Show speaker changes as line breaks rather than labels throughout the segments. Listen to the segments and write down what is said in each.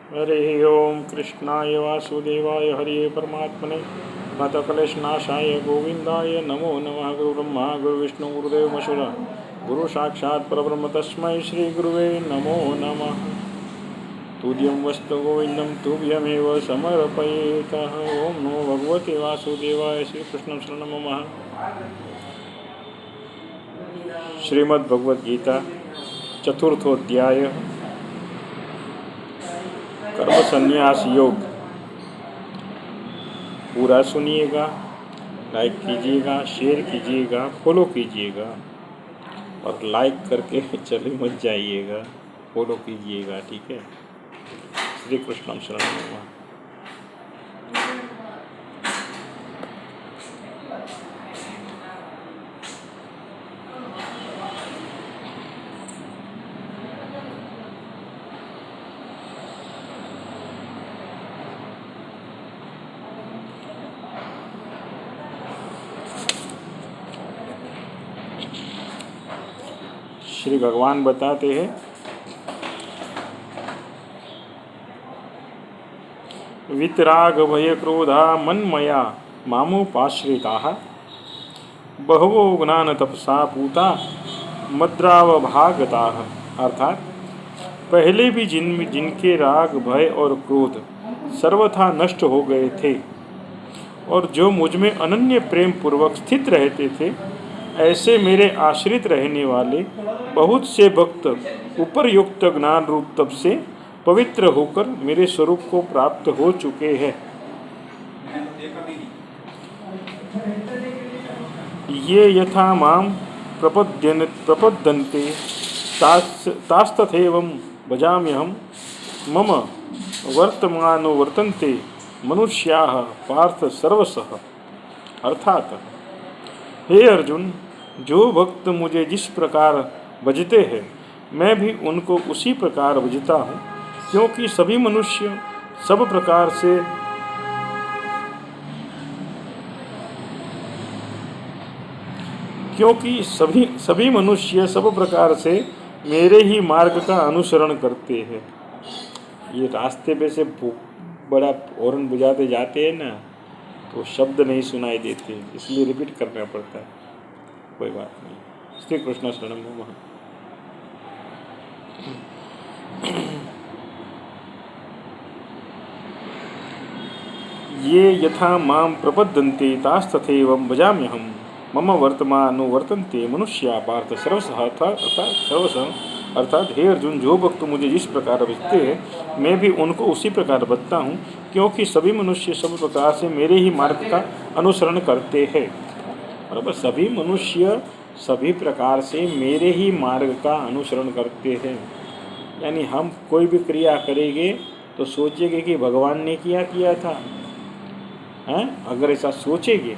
हरि ओम कृष्णाय वासुदेवाय हरिये परमात्मने मतकलेशनाशाय गोविंदाय नमो नमः। गुरुब्रह्मा गुरुविष्णु गुरुदेव मशुरा गुरु साक्षात् परब्रह्म तस्मै श्री गुरुवे नमो नमः। तुद्यं वस्तु गोविंदं तुभ्यमेव समर्पयेतः। ओम नमो भगवते वासुदेवाय। श्री कृष्ण शरणं मम। श्रीमद् भगवद गीता चतुर्थोध्याय कर्म संन्यास योग। पूरा सुनिएगा, लाइक कीजिएगा, शेयर कीजिएगा, फॉलो कीजिएगा और लाइक करके चले मत जाइएगा, फॉलो कीजिएगा, ठीक है। श्री कृष्ण शरणम। श्री भगवान बताते हैं, वितराग भय क्रोधा मन्मया मामुपाश्रिताः बहवो ज्ञान तपसा पूता मद्रावभागताः। अर्थात पहले भी जिनके राग भय और क्रोध सर्वथा नष्ट हो गए थे और जो मुझ में अनन्य प्रेम पूर्वक स्थित रहते थे, ऐसे मेरे आश्रित रहने वाले बहुत से भक्त उपरयुक्त ज्ञान रूप तप से पवित्र होकर मेरे स्वरूप को प्राप्त हो चुके हैं। ये यथा माम प्रपद्यन्ते तास्तथैवं भजाम्यहं मम वर्तमानो वर्तन्ते मनुष्याः पार्थ सर्वशः। अर्थात हे अर्जुन, जो भक्त मुझे जिस प्रकार भजते हैं मैं भी उनको उसी प्रकार भजता हूँ, क्योंकि सभी मनुष्य सब प्रकार से सभी मनुष्य सब प्रकार से मेरे ही मार्ग का अनुसरण करते हैं। ये रास्ते पे से बड़ा हॉर्न बजाते जाते हैं ना, तो शब्द नहीं सुनाई देते, इसलिए रिपीट करना पड़ता है। कोई बात नहीं। श्री कृष्ण शरणम मम। ये यथा माम प्रपद्यन्ते तास्तथैवं भजाम्यहं मम वर्तमानो वर्तन्ते मनुष्या पार्थ सर्वशः। अर्थात हे अर्जुन, जो भक्त मुझे जिस प्रकार भजते हैं मैं भी उनको उसी प्रकार भजता हूँ, क्योंकि सभी मनुष्य सब प्रकार से मेरे ही मार्ग का अनुसरण करते हैं। बराबर, सभी मनुष्य सभी प्रकार से मेरे ही मार्ग का अनुसरण करते हैं। यानी हम कोई भी क्रिया करेंगे तो सोचेंगे कि भगवान ने किया था, हैं? अगर ऐसा सोचेंगे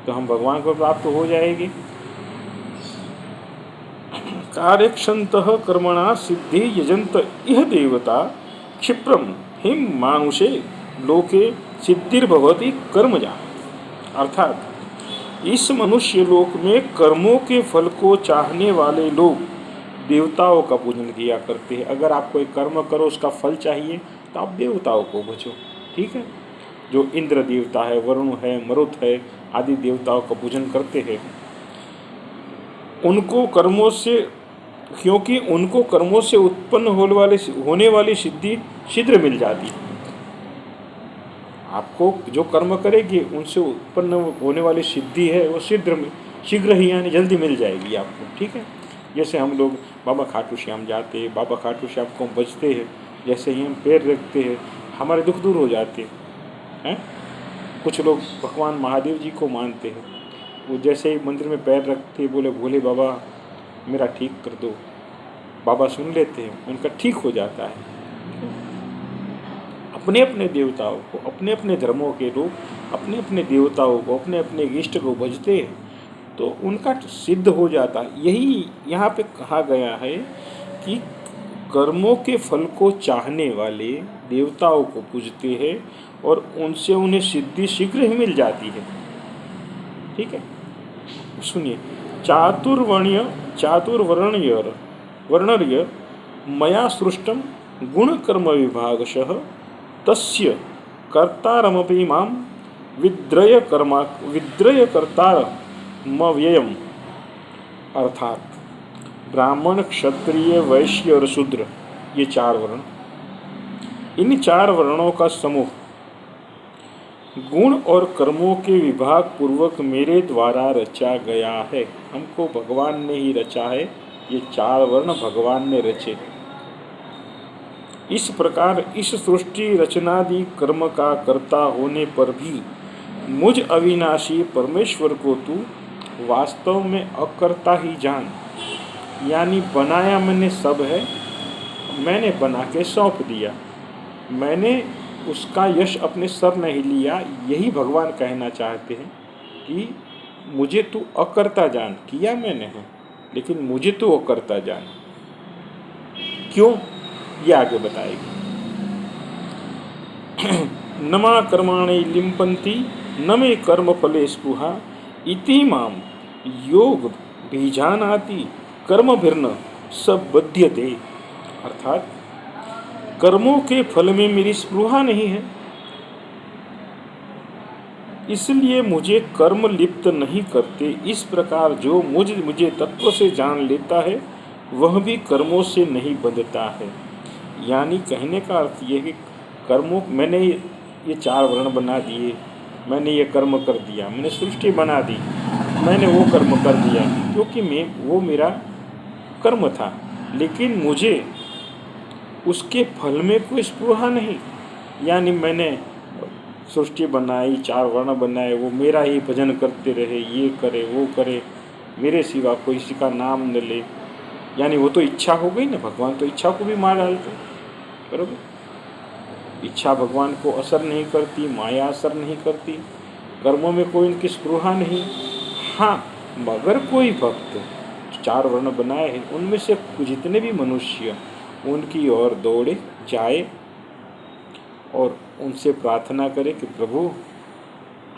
तो हम भगवान को प्राप्त हो जाएंगे। कार्यक्षन्तः कर्मणा सिद्धि यजंत इह देवता क्षिप्रम हिम मानुषे लोके सिद्धिर्भवति कर्मजा। अर्थात इस मनुष्य लोक में कर्मों के फल को चाहने वाले लोग देवताओं का पूजन किया करते हैं। अगर आप कोई कर्म करो उसका फल चाहिए तो आप देवताओं को भजो, ठीक है। जो इंद्र देवता है, वरुण है, मरुत है आदि देवताओं का पूजन करते हैं, उनको कर्मों से, क्योंकि उनको कर्मों से उत्पन्न होने वाली सिद्धि शीघ्र मिल जाती है। आपको जो कर्म करेगी उनसे उत्पन्न होने वाली सिद्धि है वो शीघ्र ही यानी जल्दी मिल जाएगी आपको, ठीक है। जैसे हम लोग बाबा खाटू श्याम जाते हैं, बाबा खाटू श्याम को हम बजते हैं, जैसे ही हम पैर रखते हैं हमारे दुख दूर हो जाते हैं। कुछ लोग भगवान महादेव जी को मानते हैं, वो जैसे ही मंदिर में पैर रखते बोले भोले बाबा मेरा ठीक कर दो, बाबा सुन लेते हैं, उनका ठीक हो जाता है। अपने अपने देवताओं को, अपने अपने धर्मों के लोग अपने अपने देवताओं को, अपने अपने इष्ट को भजते हैं तो उनका सिद्ध हो जाता है। यही यहाँ पे कहा गया है कि कर्मों के फल को चाहने वाले देवताओं को पूजते हैं और उनसे उन्हें सिद्धि शीघ्र ही मिल जाती है, ठीक है। सुनिए, चातुर्वर्ण्य मया सृष्टम गुणकर्म विभागशः तस्य कर्तारमपि मां विद्रय कर्तारमव्ययम्। अर्थात ब्राह्मण, क्षत्रिय, वैश्य और शूद्र, ये 4 वर्ण, इन 4 वर्णों का समूह गुण और कर्मों के विभाग पूर्वक मेरे द्वारा रचा गया है। हमको भगवान ने ही रचा है, ये 4 वर्ण भगवान ने रचे। इस प्रकार इस सृष्टि रचनादि कर्म का कर्ता होने पर भी मुझ अविनाशी परमेश्वर को तू वास्तव में अकर्ता ही जान। यानी बनाया मैंने सब है, मैंने बना के सौंप दिया, मैंने उसका यश अपने सर नहीं लिया। यही भगवान कहना चाहते हैं कि मुझे तू अकर्ता जान। किया मैंने है, लेकिन मुझे तू अकर्ता जान। क्यों, ये आगे बताएगी। न मा कर्माणि लिम्पन्ति न मे कर्म फले स्पृहा इति माम योग बीजानाति कर्म भिर्न सब बध्यते। अर्थात कर्मों के फल में मेरी स्पृहा नहीं है, इसलिए मुझे कर्म लिप्त नहीं करते। इस प्रकार जो मुझे तत्व से जान लेता है वह भी कर्मों से नहीं बंधता है। यानी कहने का अर्थ यह है कि कर्मों, मैंने ये 4 वर्ण बना दिए, मैंने ये कर्म कर दिया, मैंने सृष्टि बना दी, मैंने वो कर्म कर दिया, क्योंकि वो मेरा कर्म था, लेकिन मुझे उसके फल में कोई स्पृहा नहीं। यानी मैंने सृष्टि बनाई, 4 वर्ण बनाए, वो मेरा ही भजन करते रहे, ये करे वो करे, मेरे सिवा कोई किसी का नाम न ले। यानी वो तो इच्छा हो गई ना, भगवान तो इच्छा को भी मार डालते, बराबर। इच्छा भगवान को असर नहीं करती, माया असर नहीं करती, कर्मों में कोई इनकी स्पृहा नहीं। हाँ, मगर कोई भक्त 4 वर्ण बनाए हैं, उनमें से जितने भी मनुष्य उनकी ओर दौड़े जाए और उनसे प्रार्थना करे कि प्रभु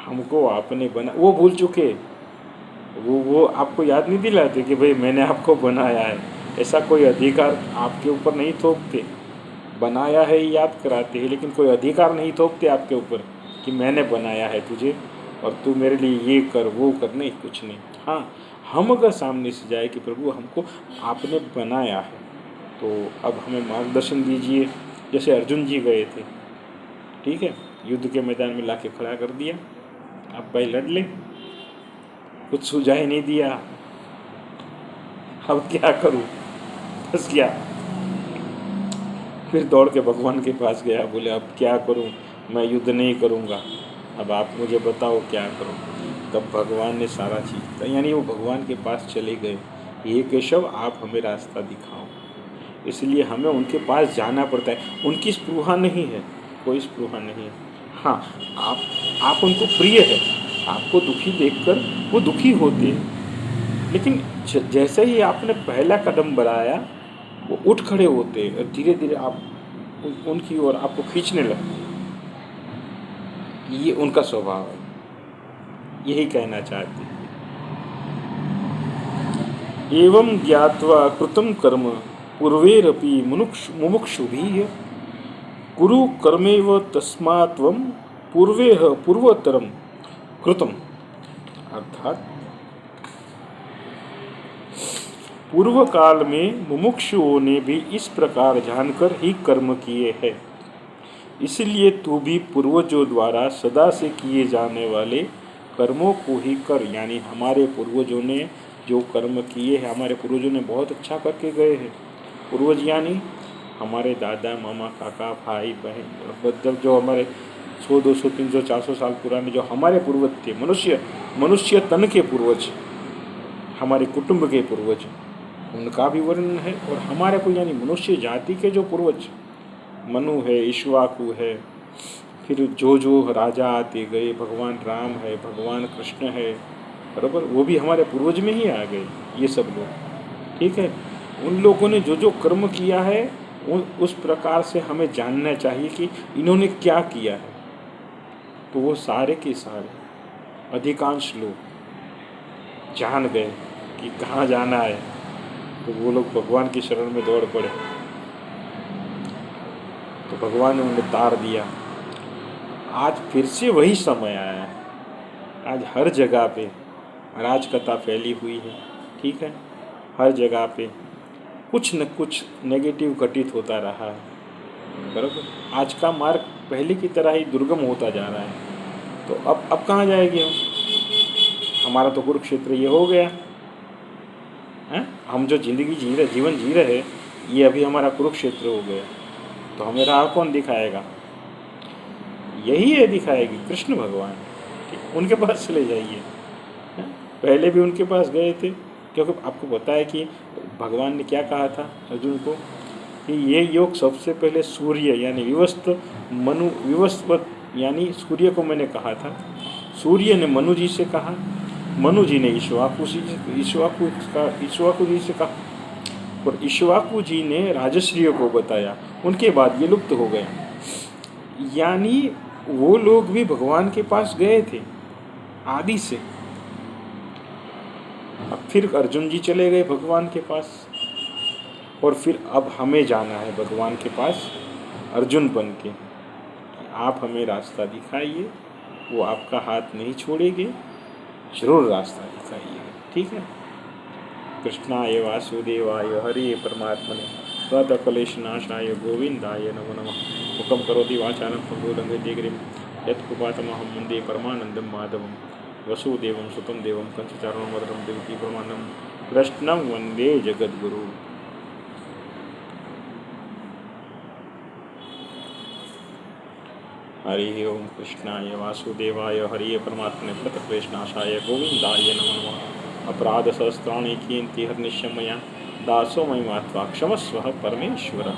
हमको आपने बना, वो भूल चुके, वो आपको याद नहीं दिलाते कि भाई मैंने आपको बनाया है। ऐसा कोई अधिकार आपके ऊपर नहीं थोपते, बनाया है याद कराते हैं, लेकिन कोई अधिकार नहीं थोपते आपके ऊपर कि मैंने बनाया है तुझे और तू मेरे लिए ये कर वो कर, नहीं, कुछ नहीं। हाँ, हम अगर सामने से जाए कि प्रभु हमको आपने बनाया है तो अब हमें मार्गदर्शन दीजिए। जैसे अर्जुन जी गए थे, ठीक है, युद्ध के मैदान में लाके खड़ा कर दिया, आप भाई लड़ ले, कुछ सुझाव नहीं दिया, अब क्या करूं, बस क्या। फिर दौड़ के भगवान के पास गया, बोले अब क्या करूं, मैं युद्ध नहीं करूंगा, अब आप मुझे बताओ क्या करूं। तब भगवान ने सारा चीज़, यानी वो भगवान के पास चले गए, ये केशव आप हमें रास्ता दिखाओ। इसलिए हमें उनके पास जाना पड़ता है। उनकी स्पृहा नहीं है, कोई स्पृहा नहीं है। हाँ, आप उनको प्रिय है, आपको दुखी देखकर वो दुखी होते हैं, लेकिन जैसे ही आपने पहला कदम बढ़ाया वो उठ खड़े होते हैं और धीरे धीरे आप उनकी ओर आपको खींचने लगते हैं। ये उनका स्वभाव है, यही कहना चाहते हैं। एवं ज्ञात्वा कृतं कर्म पूर्वेरपि मुमुक्षुभिः कुरु कर्मेव तस्मात् त्वं पूर्वतरम कृतम। अर्थात पूर्व काल में मुमुक्षुओं ने भी इस प्रकार जानकर ही कर्म किए हैं, इसलिए तू भी पूर्वजों द्वारा सदा से किए जाने वाले कर्मों को ही कर। यानी हमारे पूर्वजों ने जो कर्म किए हैं, हमारे पूर्वजों ने बहुत अच्छा करके गए हैं। पूर्वज यानी हमारे दादा, मामा, काका, भाई, बहन, जो हमारे 100, 200, 300, 400 साल पुराने जो हमारे पूर्वज थे, मनुष्य तन के पूर्वज, हमारे कुटुंब के पूर्वज, उनका भी वर्णन है। और हमारे को यानी मनुष्य जाति के जो पूर्वज, मनु है, इक्ष्वाकु है, फिर जो राजा आते गए, भगवान राम है, भगवान कृष्ण है, बराबर, वो भी हमारे पूर्वज में ही आ गए, ये सब लोग, ठीक है। उन लोगों ने जो कर्म किया है उस प्रकार से हमें जानना चाहिए कि इन्होंने क्या किया है। तो वो सारे के सारे अधिकांश लोग जान गए कि कहाँ जाना है, तो वो लोग भगवान की शरण में दौड़ पड़े। तो भगवान ने उन्हें तार दिया। आज फिर से वही समय आया है। आज हर जगह पे अराजकता फैली हुई है, ठीक है। हर जगह पे कुछ न कुछ नेगेटिव घटित होता रहा है, बराबर। आज का मार्ग पहले की तरह ही दुर्गम होता जा रहा है। तो अब कहाँ जाएंगे हम? हमारा तो कुरुक्षेत्र ये हो गया है। हम जो जिंदगी जी रहे, जीवन जी रहे, ये अभी हमारा कुरुक्षेत्र हो गया। तो हमें राह कौन दिखाएगा? यही है दिखाएगी कृष्ण भगवान। उनके पास चले जाइए। पहले भी उनके पास गए थे, क्योंकि आपको पता है कि भगवान ने क्या कहा था अर्जुन को कि ये योग सबसे पहले सूर्य यानी विवस्वत यानी सूर्य को मैंने कहा था। सूर्य ने मनु जी से कहा, मनु जी ने इक्ष्वाकु जी से कहा, और इक्ष्वाकु जी ने राजश्रियों को बताया। उनके बाद ये लुप्त हो गया। यानी वो लोग भी भगवान के पास गए थे आदि से। अब फिर अर्जुन जी चले गए भगवान के पास, और फिर अब हमें जाना है भगवान के पास अर्जुन बन के। आप हमें रास्ता दिखाइए, वो आपका हाथ नहीं छोड़ेंगे, जरूर रास्ता दिखाइएगा, ठीक है। कृष्णाय वासुदेवाय हरे परमात्मने स्वतकलेशनाशाय गोविंदाय नमो नमः। मुखं करोति वाचालं पंगुलंघयते गिरिं यत्कृपातमहं वन्दे परमानन्दं माधवं वसुदेवं सुतं देवं कंसचारणोमधुरं देवकी परमानन्दं कृष्णं वन्दे जगद्गुरुं। हरि ओम कृष्णाय वासुदेवाय हरि परमात्मने प्रणतक्लेशनाशाय गोविंदाय नमो नमः। अपराध सहस्राणि कीर्ति हर्निशं मया दासो मयि मात्वा क्षमस्व परमेश्वरः।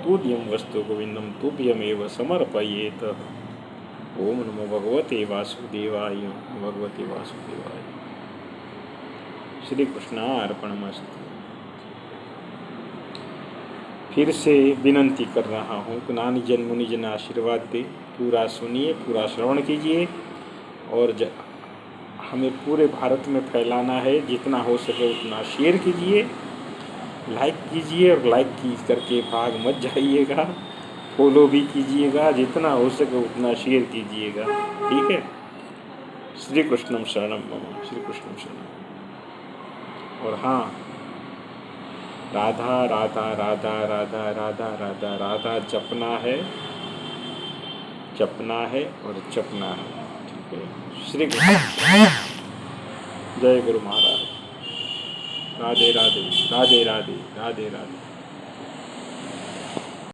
तुभ्यं वस्तु गोविंदं तुभ्यमेव समर्पयेत। ओम नमो भगवते वासुदेवाय, भगवते वासुदेवाय। श्री कृष्णार्पणमस्तु। फिर से विनंती कर रहा हूँ कि नानी जन मुनि जन आशीर्वाद दे, पूरा सुनिए, पूरा श्रवण कीजिए, और हमें पूरे भारत में फैलाना है। जितना हो सके उतना शेयर कीजिए, लाइक कीजिए, और लाइक की करके भाग मत जाइएगा, फॉलो भी कीजिएगा, जितना हो सके उतना शेयर कीजिएगा, ठीक है। श्री कृष्णम शरणम मम, श्री कृष्णम शरणम। और हाँ, राधा राधा राधा राधा राधा राधा राधा जपना है, जपना है और जपना है, ठीक है। श्री कृष्ण। जय गुरु महाराज। राधे राधे राधे राधे राधे राधे।